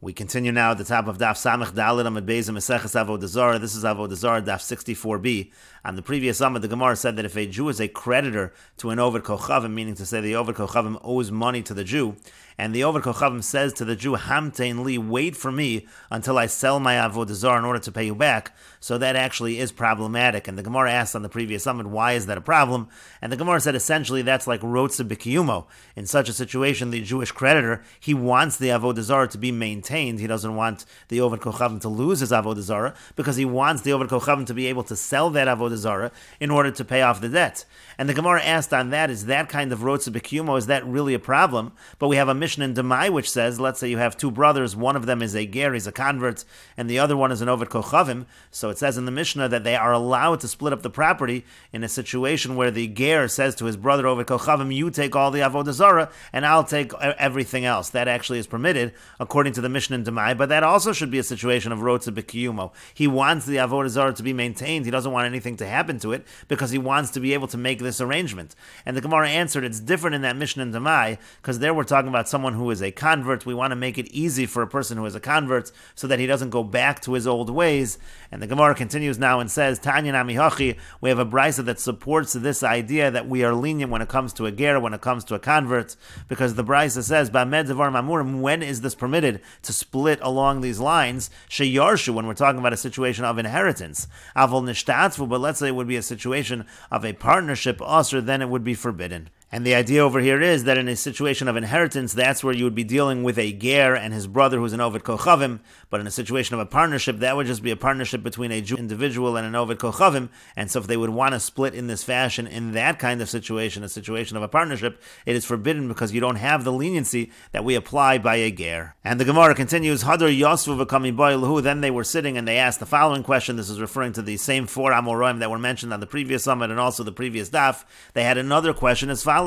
We continue now at the top of Daf Samech Dalet Amud Beis Meseches Avodah Zara. This is Avodah Zarah Daf 64b. On the previous Amud, the Gemara said that if a Jew is a creditor to an Oved Kochavim, meaning to say the Oved Kochavim owes money to the Jew, and the Oved Kochavim says to the Jew, Hamtein li, wait for me until I sell my Avodah Zarah in order to pay you back, so that actually is problematic. And the Gemara asked on the previous Amud, why is that a problem? And the Gemara said essentially that's like Rotze B'Kiyumo. In such a situation, the Jewish creditor, he wants the Avodah Zarah to be maintained. He doesn't want the Oved Kochavim to lose his Avodah Zarah because he wants the Oved Kochavim to be able to sell that Avodah Zarah in order to pay off the debt. And the Gemara asked on that, is that kind of Rotze B'Kiyumo, is that really a problem? But we have a Mishnah in Demai which says, let's say you have two brothers, one of them is a ger, he's a convert, and the other one is an Oved Kochavim. So it says in the Mishnah that they are allowed to split up the property in a situation where the ger says to his brother Oved Kochavim, you take all the Avodah Zarah and I'll take everything else. That actually is permitted according to the Mishnah in Demai, but that also should be a situation of Rotze B'Kiyumo. He wants the Avodah Zarah to be maintained. He doesn't want anything to happen to it because he wants to be able to make this arrangement. And the Gemara answered, it's different in that Mishnah in Demai because there we're talking about someone who is a convert. We want to make it easy for a person who is a convert so that he doesn't go back to his old ways. And the Gemara continues now and says, Tanya Nami Hachi, we have a brisa that supports this idea that we are lenient when it comes to a ger, when it comes to a convert, because the brisa says, Ba'med Devar Mamurim, when is this permitted to split along these lines? Sheyarshu, when we're talking about a situation of inheritance. Avol Nishtatvu, but let's say it would be a situation of a partnership, usher, then it would be forbidden. And the idea over here is that in a situation of inheritance, that's where you would be dealing with a ger and his brother who's an Oved Kochavim. But in a situation of a partnership, that would just be a partnership between a Jew individual and an Oved Kochavim. And so if they would want to split in this fashion, in that kind of situation, a situation of a partnership, it is forbidden because you don't have the leniency that we apply by a ger. And the Gemara continues, Hadar Yosvu v'kami ba'ilhu. Then they were sitting and they asked the following question. This is referring to the same four Amoraim that were mentioned on the previous summit and also the previous daf. They had another question as follows.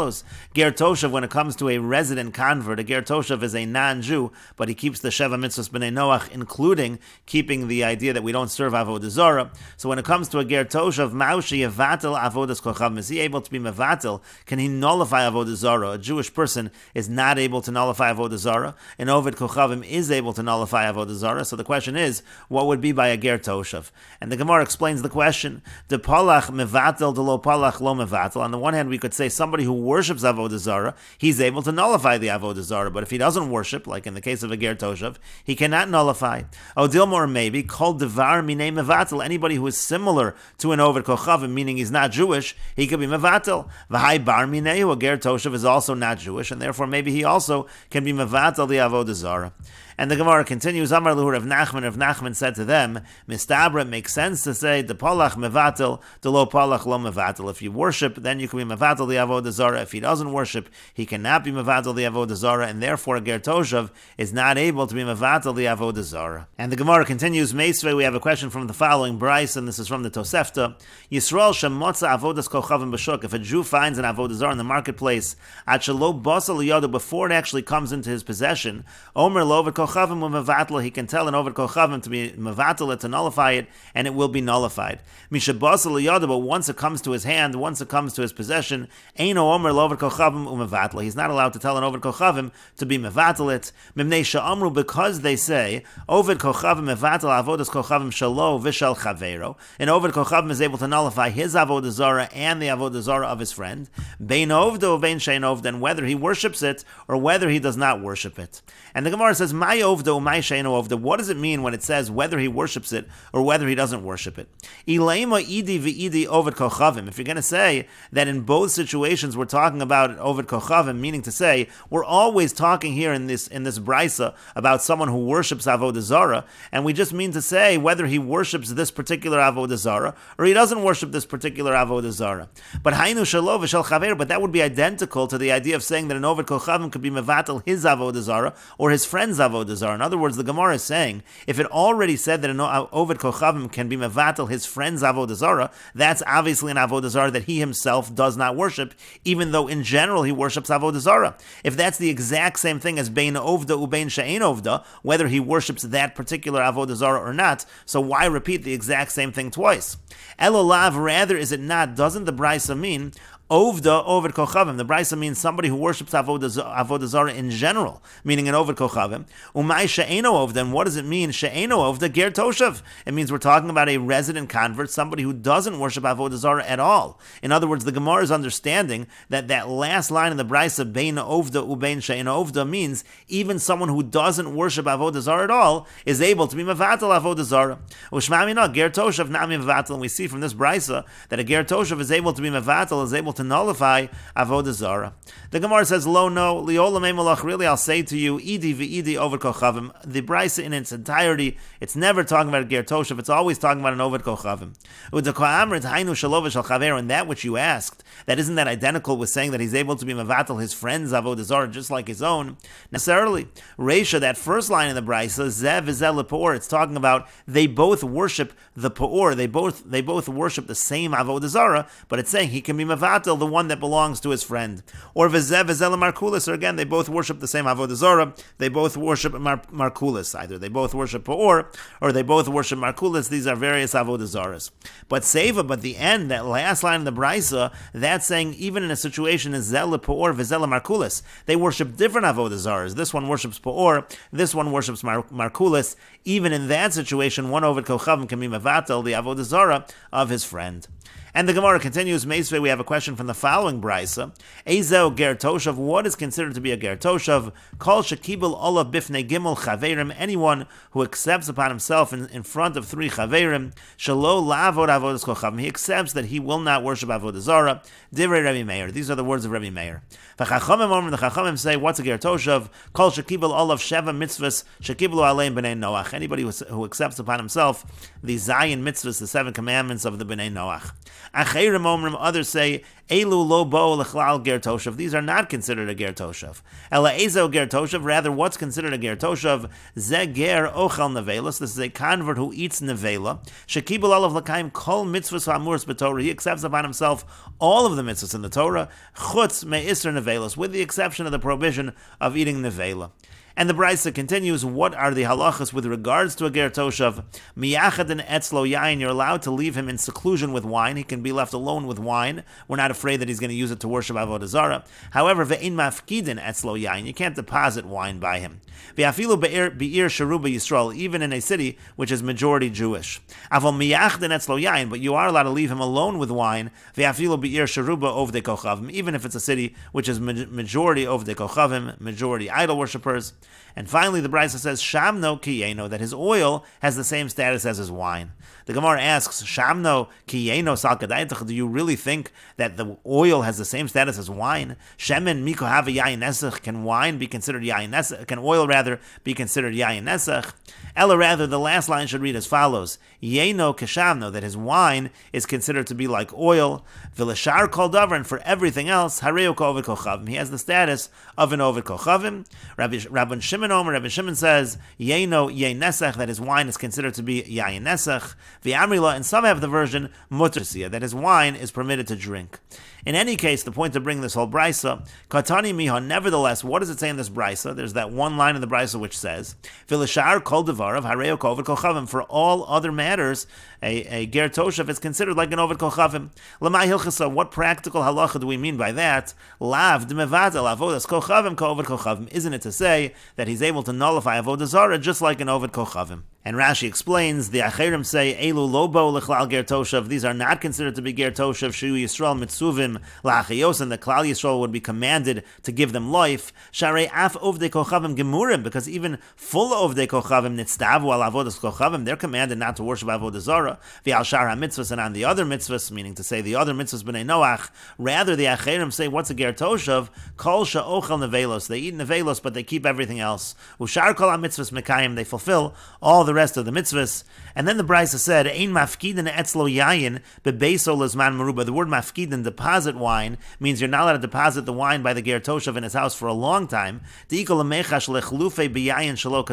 Ger Toshav, when it comes to a resident convert, a Ger Toshav is a non-Jew, but he keeps the Sheva Mitzvahs B'nai Noach, including keeping the idea that we don't serve Avodah Zara. So when it comes to a Ger Toshav, Maushi Yevatel Avodas Kochavim, is he able to be Mevatel? Can he nullify Avodah Zara? A Jewish person is not able to nullify Avodah Zara. An Oved Kochavim is able to nullify Avodah Zara. So the question is, what would be by a Ger Toshav? And the Gemara explains the question. De Palach Mevatel, de lo Palach lo Mevatel. On the one hand, we could say somebody who worships Avodah Zara, he's able to nullify the Avodah Zara. But if he doesn't worship, like in the case of a Ger Toshav, he cannot nullify. Odilmor maybe called Devar Minei Mevatel. Anybody who is similar to an Oved Kochavim, meaning he's not Jewish, he could be Mevatel. V'hai Bar Minei, a Ger Toshav is also not Jewish, and therefore maybe he also can be Mevatel the Avodah Zara. And the Gemara continues, Amar Luhur of Nachman said to them, Mistabra, it makes sense to say, De Palach Mevatel, De Lo Palach Lo Mevatel. If you worship, then you can be Mevatel the Avodah Zara. If he doesn't worship, he cannot be Mevatel the Avodah Zara, and therefore a Ger Toshav is not able to be Mevatel the Avodah Zara. And the Gemara continues, Meisvei, we have a question from the following Bryce, and this is from the Tosefta. Yisrael Shemotza Avodas Kochavim B'Shuk. If a Jew finds an Avodah Zara in the marketplace, At Shelo Basal Yadu, before it actually comes into his possession, Omer Lo Kochavim Mevatel, he can tell an Oved Kochavim to be Mevatel it, to nullify it, and it will be nullified. Mishabasal Yada, but once it comes to his hand, once it comes to his possession, Eino Omer Lo Oved Kochavim Mevatel. He's not allowed to tell an Oved Kochavim to be Mevatel it. Mimnei Sha'amru, because they say Oved Kochavim Mevatel Avodas Kochavim Shalo Vishal Chavero. An Oved Kochavim is able to nullify his Avodah Zara and the Avodah Zara of his friend. Bein Ovdo, Bein Shein Ovdo, whether he worships it or whether he does not worship it. And the Gemara says, My Ovdo, My Shein Ovdo. What does it mean when it says whether he worships it or whether he doesn't worship it? Ilema Idi V'Idi Oved Kochavim. If you're going to say that in both situations we're talking about Oved Kochavim, meaning to say we're always talking here in this brisa about someone who worships Avodah Zara, and we just mean to say whether he worships this particular Avodah Zara or he doesn't worship this particular Avodah Zara. But Hainu Shalo V'Shal Chaver, but that would be identical to the idea of saying that an Oved Kochavim could be Mevatel his Avodah Zara or his friend's Avodah Zara. In other words, the Gemara is saying, if it already said that an Oved Kochavim can be Mevatel his friend's Avodah Zara, that's obviously an Avodah Zara that he himself does not worship, even though in general he worships Avodah Zara. If that's the exact same thing as Bein Ovda Ubein She'ein Ovda, whether he worships that particular Avodah Zara or not, so why repeat the exact same thing twice? Elolav, rather is it not, doesn't the Brisa mean Ovda Oved Kochavim. The Brisa means somebody who worships Avodah Zara in general, meaning an Oved Kochavim. Umay She'eno Ovda. And what does it mean? She'eno Ovda Ger Toshav. It means we're talking about a resident convert, somebody who doesn't worship Avodah Zara at all. In other words, the Gemara is understanding that last line in the Brisa, Bein Ovda Ubein She'eno Ovda, means even someone who doesn't worship Avodah Zara at all is able to be Mevatel Avodah Zara. Ushmamina Ger Toshav Nami Mevatel. And we see from this Brisa that a Ger Toshav is able to be Mevatel, is able to nullify Avodah Zara. The Gemara says, Lo no, Liolam Emelach, really I'll say to you, Idi v'Idi Oved Kochavim. The Brisa in its entirety, it's never talking about a Ger Toshav, it's always talking about an Oved Kochavim. And that which you asked, isn't that identical with saying that he's able to be Mevatel his friends Avodah Zara just like his own? Necessarily. Reisha, that first line in the Brisa, Zev v'Zel Peor, it's talking about they both worship the Peor, they both worship the same Avodah Zara, but it's saying he can be Mevatel, the one that belongs to his friend. Or v'Zev v'Zel Markulis, or again, they both worship the same Avodah Zara, they both worship Markulis, either they both worship Peor, or they both worship Markulis. These are various Avodah Zaras. But Seva, but the end, that last line in the Brisa, that's saying even in a situation as Zel Peor v'Zel Markulis, they worship different Avodah Zaras. This one worships Peor, this one worships Markulis. Even in that situation, one Oved Kochavim can be Mevatel, the Avodah Zara of his friend. And the Gemara continues, Meisvei, we have a question from the following Brisa. Ezel Ger Toshav, what is considered to be a Ger Toshav? Kol Shekibel Olav Bifnei Gimel Chaverim, anyone who accepts upon himself in front of three Chaverim, Shalo Lavod Avodas Kochavim, he accepts that he will not worship Avodah Zara. Divrei Rabbi Meir, these are the words of Rabbi Meir. The Chachamim say, what's a Ger Toshav? Kol Shekibel Olav Sheva Mitzvahs, Shekibelu Aleim B'nei Noach, anybody who accepts upon himself the Zayin Mitzvahs, the 7 commandments of the B'nei Noach. Acheirim Omrim, others say, Elu lo bo lechlal ger toshav. These are not considered a ger toshav. Ela ezo ger toshav. Rather, what's considered a ger toshav? Ze ger ochel nevelos. This is a convert who eats nevela. Shekibul olav l'kaim kol mitzvahs ha'amuros b'Torah. He accepts upon himself all of the mitzvahs in the Torah. Chutz me'isr nevelos, with the exception of the prohibition of eating nevela. And the Brisa continues, what are the halachas with regards to a ger toshav? Miyachad and etzlo yain, you're allowed to leave him in seclusion with wine. He can be left alone with wine. We're not afraid that he's going to use it to worship Avodah Zara. However, ve'in mafkidin etzlo yain, you can't deposit wine by him. Ve'afilu be'ir sharuba Yisrael, even in a city which is majority Jewish. Avol miyachad etzlo yain, but you are allowed to leave him alone with wine. Ve'afilu be'ir sharuba ovdei kochavim, even if it's a city which is majority ovdei kochavim, majority idol worshippers. And finally, the Brisa says, Shamno kiyeno, that his oil has the same status as his wine. The Gemara asks, Shamno kiyeno salkadaytach, do you really think that the oil has the same status as wine? Shemen miko have yayin nesach, can wine be considered yayin nesach? Can oil rather be considered yayin nesach? Ella, rather, the last line should read as follows: Yeno keshamno, that his wine is considered to be like oil. V'lashar kol davar, and for everything else, hareu k'oved kochavim, he has the status of an oved kochavim. Rabban Shimon says Yeno nesach, that his wine is considered to be yayin nesach. V'amrila, and some have the version mutrsia, that his wine is permitted to drink. In any case, the point to bring this whole brisa, katani miha, nevertheless, what does it say in this brisa? There's that one line in the brisa which says, V'lashar kol devarav hareo k'oved kochavim, for all other matters, a ger toshav is considered like an oved kochavim. L'mai hilchasa, what practical halacha do we mean by that? Lav d'mevatel avodas kochavim k'oved kochavim. Isn't it to say that he's able to nullify Avodah Zara just like an oved kochavim? And Rashi explains, the Acherim say, Elu lobo lechlal ger toshav, these are not considered to be ger toshav, shu Yisrael mitzuvim la'achayos, and the Klal Yisrael would be commanded to give them life. Sharei af ovdei kochavim gemurim, because even full ovdei kochavim nitzdavu al avodas kochavim, they're commanded not to worship Avodah Zara. V'al shar ha-mitzvahs, and on the other mitzvahs, meaning to say the other mitzvahs b'nei Noach, rather the Acherim say, what's a ger toshav? Kol sha'ochel nevelos, they eat nevelos, but they keep everything else. Ushar kol ha-mitzvahs mekayim, they fulfill all the rest of the mitzvahs. And then the Brisa said, Ein mafkidin etzlo yayin bebeso lezman meruba. The word mafkidin, deposit wine, means you're not allowed to deposit the wine by the ger toshav in his house for a long time. Because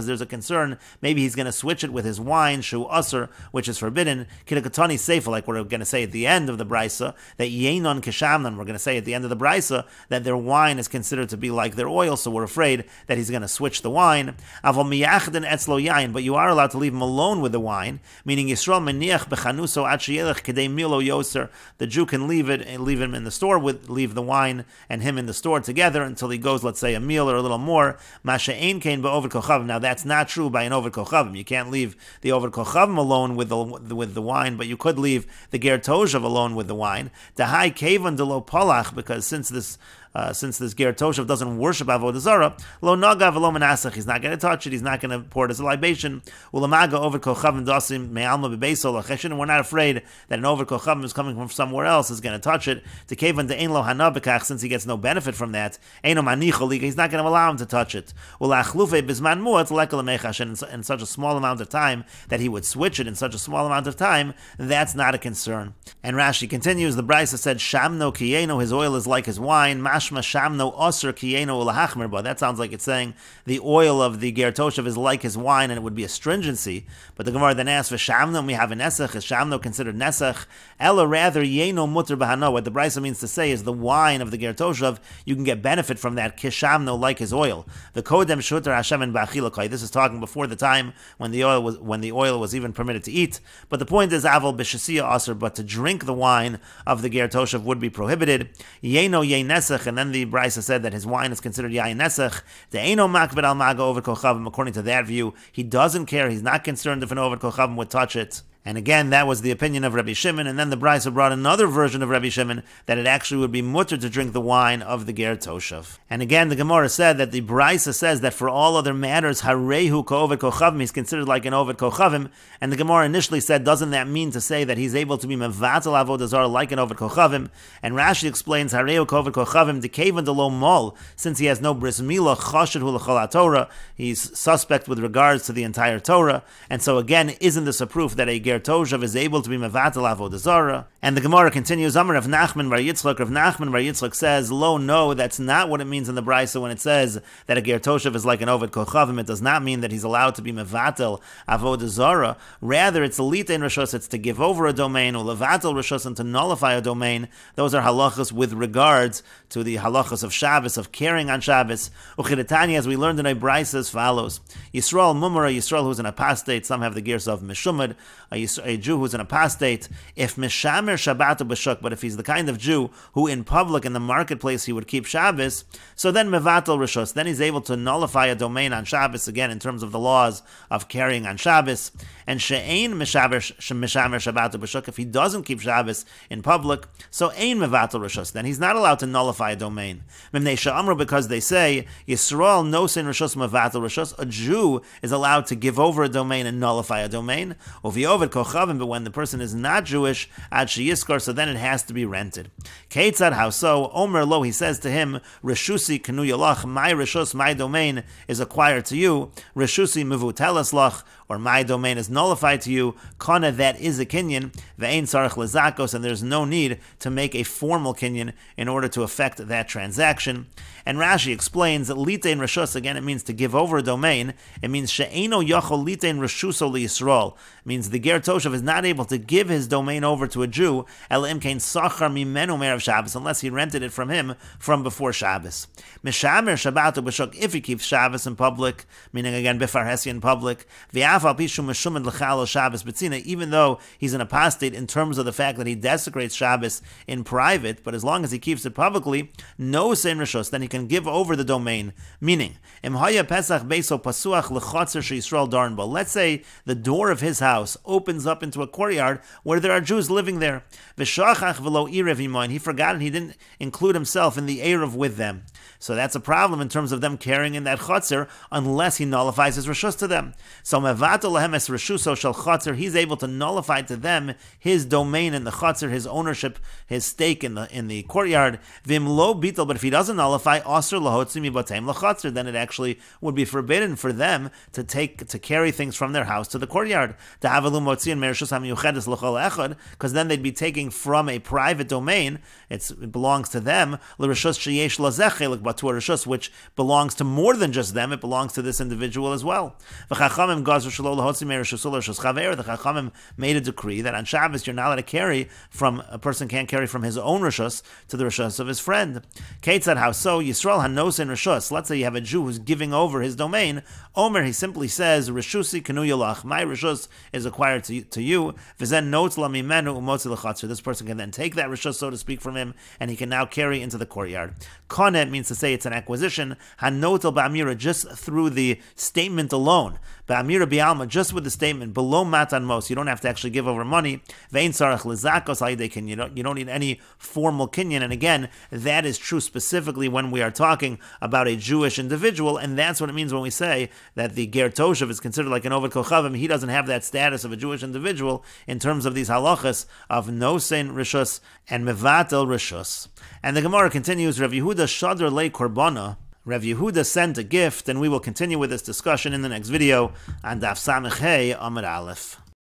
there's a concern, maybe he's going to switch it with his wine, shu usr, which is forbidden. Kidakatani seifa, like we're going to say at the end of the Brisa, that yenon keshamnan, we're going to say at the end of the Brisa, that their wine is considered to be like their oil, so we're afraid that he's going to switch the wine. Avol miyachden etzlo yayin, but you are allowed allowed to leave him alone with the wine, meaning Yisrael meniach bechanuso ad sheyelech kedei milo yoser. The Jew can leave him in the store, leave the wine and him in the store together until he goes, let's say, a meal or a little more. Masha ein kein be'ovid kochavim. Now that's not true by an ovid kochavim. You can't leave the ovid kochavim alone with the wine, but you could leave the ger toshav alone with the wine. Dahai kevan delo polach, because since this ger toshav doesn't worship Avodah Zara, lo naga v'lo menasach, he's not going to touch it, he's not going to pour it as a libation. Ulamaga over kochavim dasim me'alma bebeisol lacheshin, and we're not afraid that an over kochavim is coming from somewhere else is going to touch it. To kevan de'ein lo hana bekach, since he gets no benefit from that, eino manicho liga, he's not going to allow him to touch it. Ulachlufe bizman muat lekal mechash, in such a small amount of time that he would switch it in such a small amount of time, that's not a concern. And Rashi continues, the Brisa said, Shamno kiyeno, his oil is like his wine, mashma shamno osir kiyeno ulahachmer, but that sounds like it's saying the oil of the ger toshav is like his wine, and it would be a stringency. But the Gemara then asks, for shamno, we have a nesach, is shamno considered nesach? Ella, rather, yeno mutter bahano, what the Brisa means to say is the wine of the ger toshav, you can get benefit from that, kishamno, like his oil. The kodem shuter Hashem and ba'achilakai, this is talking before the time when the oil was even permitted to eat. But the point is, aval b'shasiya aser, but to drink the wine of the ger toshav would be prohibited. Yeno yein nesach, and then the Brisa said that his wine is considered yain nesach. The eino makbid al maga over kochavim. According to that view, he doesn't care. He's not concerned if an over kochavim would touch it. And again, that was the opinion of Rabbi Shimon, and then the Brisa brought another version of Rabbi Shimon, that it actually would be mutter to drink the wine of the ger toshav. And again, the Gemara said that the Brisa says that for all other matters, harehu ka'ovid kochavim, he's considered like an ovid kochavim, and the Gemara initially said, doesn't that mean to say that he's able to be mevatel avodah zara like an ovid kochavim? And Rashi explains, harehu ka'ovid kochavim dekevan delo mol, since he has no bris milah, chashid hu l'chol Torah, he's suspect with regards to the entire Torah, and so again, isn't this a proof that a ger toshav is able to be mevatel avodah zara? And the Gemara continues, Amar Rav Nachman bar Yitzchak. Rav Nachman bar Yitzchak says, lo, no, that's not what it means in the Brisa when it says that a ger toshav is like an ovid kochavim. It does not mean that he's allowed to be mevatel avodah zara. Rather, it's litein rishus, it's to give over a domain, or levatel rishus, and to nullify a domain. Those are halachas with regards to the halachas of Shabbos, of carrying on Shabbos. Uchidetani, as we learned in a Brisa, as follows: Yisrael mumara, Yisrael who's an apostate. Some have the gears of mishumad, a Jew who's an apostate. If mishamer Shabbat b'shuk, but if he's the kind of Jew who in public, in the marketplace, he would keep Shabbos, so then mevatel rishus, then he's able to nullify a domain on Shabbos, again in terms of the laws of carrying on Shabbos. And she'ein mishamer Shabbat b'shuk, if he doesn't keep Shabbos in public, so ein mevatel rishus, then he's not allowed to nullify a domain. Mimnei she'amru, because they say Yisrael no sin rishus mevatel rishus, a Jew is allowed to give over a domain and nullify a domain. Uviovid kochavim, but when the person is not Jewish, ad sheyiskar, so then it has to be rented. Keitzad, how so? Omer lo, he says to him, Rishusi kenu yalach, my rishus, my domain is acquired to you. Rishusi mevutelas lach, or my domain is nullified to you. Kana, that is a kinyan. Ve'ein sarach lezakos, and there's no need to make a formal kinyan in order to effect that transaction. And Rashi explains that litein rishus, again, it means to give over a domain. It means she'eno yachol litein rishuso liYisrael. It means the ger toshav is not able to give his domain over to a Jew, el imkein sachar mimenu me'erev Shabbos, unless he rented it from him from before Shabbos. Mishamer Shabbat b'shuk, if he keeps Shabbos in public, meaning again bifarhesi in public, v'afal pishu meshumad l'chal Shabbos b'tzina, even though he's an apostate in terms of the fact that he desecrates Shabbos in private, but as long as he keeps it publicly, no sein rishus, then he can give over the domain. Meaning, imhaya pesach beiso pasuach l'chotzer sheYisrael darnbo. Let's say the door of his house opens up into a courtyard where there are Jews living there. V'shachach v'lo irev imoin. He forgot and he didn't include himself in the erev with them. So that's a problem in terms of them carrying in that chotzer unless he nullifies his rishus to them. So mevatel lahem es rishuso shel chotzer, he's able to nullify to them his domain in the chotzer, his ownership, his stake in the courtyard. Vim lo bitel, but if he doesn't nullify, aser lahotzi mibateim lachotzer, then it actually would be forbidden for them to carry things from their house to the courtyard. Because then they'd be taking from a private domain, it belongs to them, but to a rishus which belongs to more than just them, it belongs to this individual as well. The Chachamim made a decree that on Shabbos you're not allowed to carry from, a person can't carry from his own rishus to the rishus of his friend. Kate said, how so? Yisrael hanosin rishus. Let's say you have a Jew who's giving over his domain. Omer, he simply says, Rishusi kanu yalach. My rishus is acquired to you. V'zen notes la mimenu umotzi l'chatzor. This person can then take that rishus, so to speak, from him, and he can now carry into the courtyard. Konet means to say it's an acquisition. Hanotel ba'amira, just through the statement alone. Ba'amira bi'alma, just with the statement, below matan mos. You don't have to actually give over money. Ve'in sarach lizakos ha'yidekin. You don't need any formal kinyan. And again, that is true specifically when we are talking about a Jewish individual, and that's what it means when we say that the ger toshav is considered like an oved kochavim. He doesn't have that status of a Jewish individual in terms of these halachas of nosein rishus and mevatel rishus. And the Gemara continues, Rav Yehuda shadr le korbana. Rav Yehuda sent a gift, and we will continue with this discussion in the next video on Daf Samech Hey Amud Aleph.